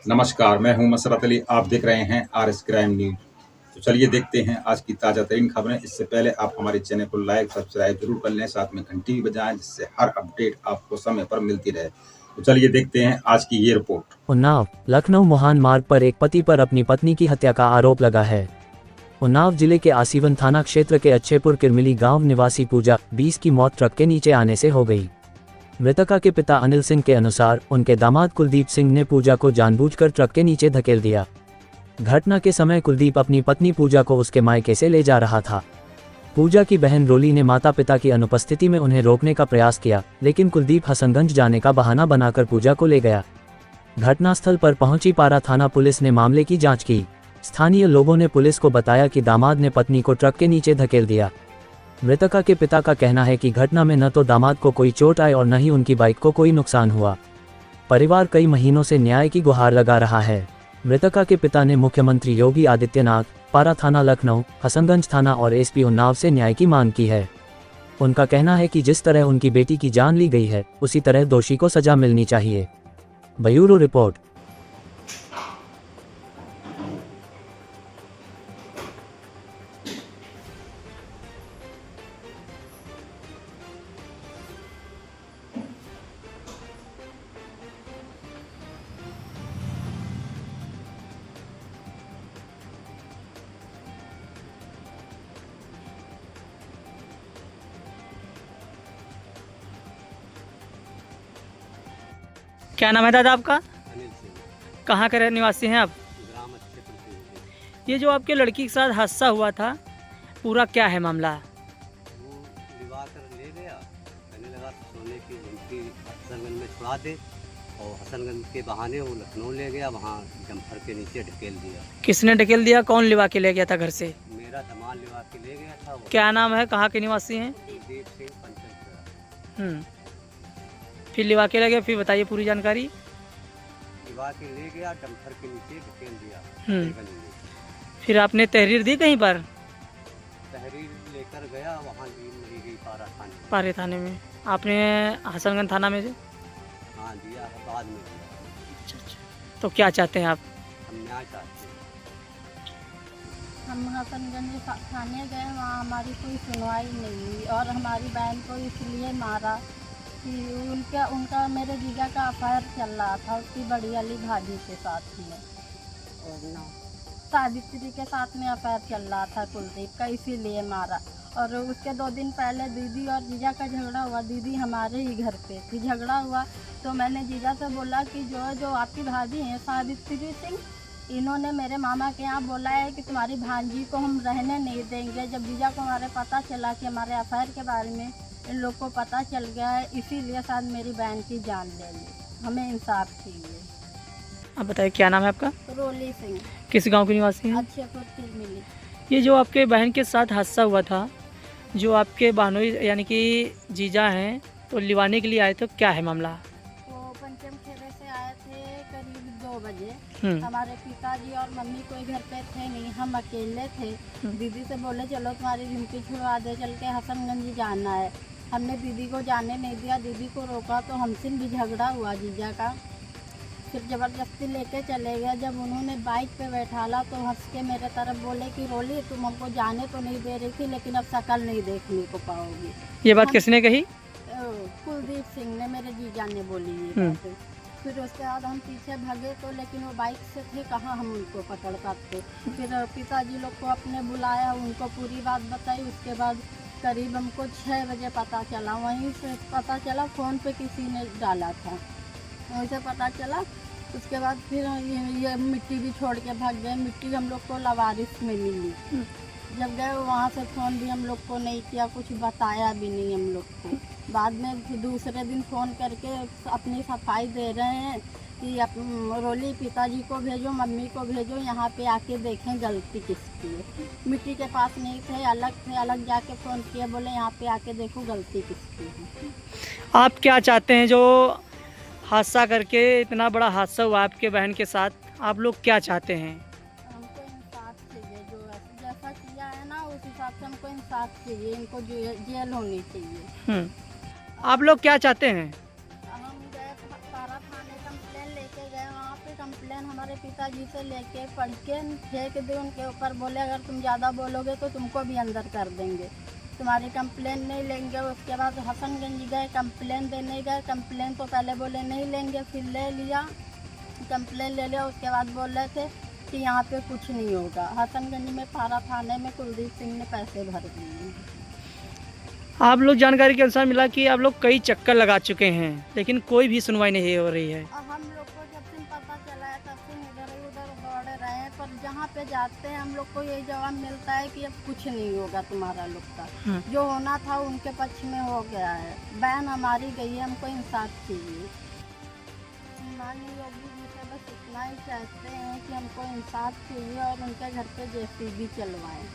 नमस्कार, मैं हूं मसरत अली। आप देख रहे हैं आरएस क्राइम न्यूज। तो चलिए देखते हैं आज की ताज़ा तरीन खबरें। इससे पहले आप हमारे चैनल को लाइक सब्सक्राइब जरूर कर लें, साथ में घंटी भी बजाएं, जिससे हर अपडेट आपको समय पर मिलती रहे। तो चलिए देखते हैं आज की ये रिपोर्ट। उन्नाव लखनऊ मोहान मार्ग पर एक पति पर अपनी पत्नी की हत्या का आरोप लगा है। उन्नाव जिले के आसीवन थाना क्षेत्र के अच्छेपुर किरमिली गांव निवासी पूजा 20 की मौत ट्रक के नीचे आने से हो गई। मृतका के पिता अनिल सिंह के अनुसार उनके दामाद कुलदीप सिंह ने पूजा को जानबूझकर ट्रक के नीचे धकेल दिया। घटना के समय कुलदीप अपनी पत्नी पूजा को उसके मायके से ले जा रहा था। पूजा की बहन रोली ने माता पिता की अनुपस्थिति में उन्हें रोकने का प्रयास किया, लेकिन कुलदीप हसनगंज जाने का बहाना बनाकर पूजा को ले गया। घटनास्थल पर पहुंची पारा थाना पुलिस ने मामले की जांच की। स्थानीय लोगों ने पुलिस को बताया कि दामाद ने पत्नी को ट्रक के नीचे धकेल दिया। मृतका के पिता का कहना है कि घटना में न तो दामाद को कोई चोट आई और न ही उनकी बाइक को कोई नुकसान हुआ। परिवार कई महीनों से न्याय की गुहार लगा रहा है। मृतका के पिता ने मुख्यमंत्री योगी आदित्यनाथ, पारा थाना लखनऊ, हसनगंज थाना और एसपी उन्नाव से न्याय की मांग की है। उनका कहना है कि जिस तरह उनकी बेटी की जान ली गई है, उसी तरह दोषी को सजा मिलनी चाहिए। Bureau report. क्या नाम है दादा आपका? अनिल सिंह। कहाँ के निवासी हैं आप? ग्राम अच्छेपुर से। ये जो आपके लड़की के साथ हादसा हुआ था, पूरा क्या है मामला? वो लिवा कर ले गया, कहने लगा सोने की झुमकी हसनगंज में छुड़ा दे, और हसनगंज के बहाने वो लखनऊ ले गया, वहाँ जम्फर के नीचे ढकेल दिया। किसने ढकेल दिया? कौन लिवा के ले गया था घर से? मेरा दामाद लिवा के ले गया था। वो क्या नाम है? कहाँ के निवासी हैं? कुलदीप सिंह पंचायत। फिर लिवा के ले गया, फिर बताइए पूरी जानकारी। लिवा के ले गया, जम्फर के नीचे ढकेल दिया। गंज में। फिर आपने तहरीर दी कहीं पर? तहरीर लेकर गया, वहाँ दी नहीं गई पारा थाने में। पारे थाने में आपने हसनगंज थाना में से? हाँ दिया है, बाद में दिया। अच्छा। तो क्या चाहते हैं आप? हम न्याय चाहते हैं। हम हसनगंज थाने गए, वहाँ हमारी कोई सुनवाई नहीं हुई और हमारी बहन को इसलिए मारा कि उनका मेरे जीजा का अफेयर चल रहा था उसकी बड़ी वाली भाभी के साथ में, सावित्री के साथ में अफेयर चल रहा था कुलदीप का, इसीलिए मारा। और उसके 2 दिन पहले दीदी और जीजा का झगड़ा हुआ। दीदी हमारे ही घर पे थी, झगड़ा हुआ तो मैंने जीजा से बोला कि जो आपकी भाभी हैं सावित्री सिंह, इन्होंने मेरे मामा के यहाँ बोला है कि तुम्हारी भांजी को हम रहने नहीं देंगे। जब जीजा को हमारे पता चला कि हमारे अफेयर के बारे में इन लोग को पता चल गया है, इसीलिए शायद मेरी बहन की जान ले ली। हमें इंसाफ चाहिए। आप बताइए क्या नाम है आपका? रोली सिंह। किस गांव के निवासी हैं? अच्छेपुर किरमिली। ये जो आपके बहन के साथ हादसा हुआ था, जो आपके बहनोई यानी कि जीजा हैं, तो लिवाने के लिए आए, तो क्या है मामला? वो पंचम खेड़े से आए थे करीब 2 बजे। हमारे पिताजी और मम्मी कोई घर पे थे नहीं, हम अकेले थे। दीदी से बोले चलो तुम्हारी झुमकी छुड़वा दे, चल के हसनगंज जाना है। हमने दीदी को जाने नहीं दिया, दीदी को रोका तो हमसे भी झगड़ा हुआ जीजा का। फिर ज़बरदस्ती लेके चले गए। जब उन्होंने बाइक पे बैठाला तो हंस के मेरे तरफ बोले कि रोली तुम हमको जाने तो नहीं दे रही थी, लेकिन अब शक्ल नहीं देखने को पाओगी। ये बात किसने कही? कुलदीप सिंह ने, मेरे जीजा ने बोली ये बात। फिर उसके बाद हम पीछे भागे तो लेकिन वो बाइक से थे, कहाँ हम उनको पकड़ पाते। फिर पिताजी लोग को अपने बुलाया, उनको पूरी बात बताई। उसके बाद करीब हमको 6 बजे पता चला, वहीं से पता चला फ़ोन पे किसी ने डाला था, वहीं से पता चला। उसके बाद फिर ये मिट्टी भी छोड़ के भाग गए। मिट्टी हम लोग को लवारिस में मिली। जब गए वहाँ से फ़ोन भी हम लोग को नहीं किया, कुछ बताया भी नहीं हम लोग को। बाद में दूसरे दिन फ़ोन करके अपनी सफाई दे रहे हैं कि रोली पिताजी को भेजो, मम्मी को भेजो, यहाँ पे आके देखें गलती किसकी है। मिट्टी के पास नहीं थे, अलग जाके फ़ोन किए, बोले यहाँ पे आके देखो गलती किसकी है। आप क्या चाहते हैं? जो हादसा करके इतना बड़ा हादसा हुआ आपके बहन के साथ, आप लोग क्या चाहते हैं? हमको इंसाफ चाहिए, जो जैसा किया है ना उस हिसाब से हमको इंसाफ चाहिए। इनको जेल होनी चाहिए। आप लोग क्या चाहते हैं? हम गए पारा थाने, कंप्लेन लेके गए। वहाँ पे कंप्लेन हमारा पिताजी से लेके पढ़ के फेंक दे उनके ऊपर, बोले अगर तुम ज़्यादा बोलोगे तो तुमको भी अंदर कर देंगे, तुम्हारी कंप्लेन नहीं लेंगे। उसके बाद हसनगंज गए, कंप्लेन देने गए, कंप्लेन तो पहले बोले नहीं लेंगे, फिर ले लिया, कंप्लेन ले लिया। उसके बाद बोल रहे थे कि यहाँ पे कुछ नहीं होगा। हसनगंज में पारा थाने में कुलदीप सिंह ने पैसे भर दिए। आप लोग जानकारी के अनुसार मिला कि आप लोग कई चक्कर लगा चुके हैं लेकिन कोई भी सुनवाई नहीं हो रही है। हम लोग को जब से पता चला है तब से इधर उधर दौड़ रहे हैं, पर जहाँ पे जाते हैं हम लोग को यही जवाब मिलता है कि अब कुछ नहीं होगा तुम्हारा लोग का, जो होना था उनके पक्ष में हो गया है, बहन हमारी गई है, हमको इंसाफ चाहिए। माननीय योगी जी से बस इतना ही चाहते हैं कि हमको इंसाफ चाहिए और उनके घर पे जेसीबी चलवाएं।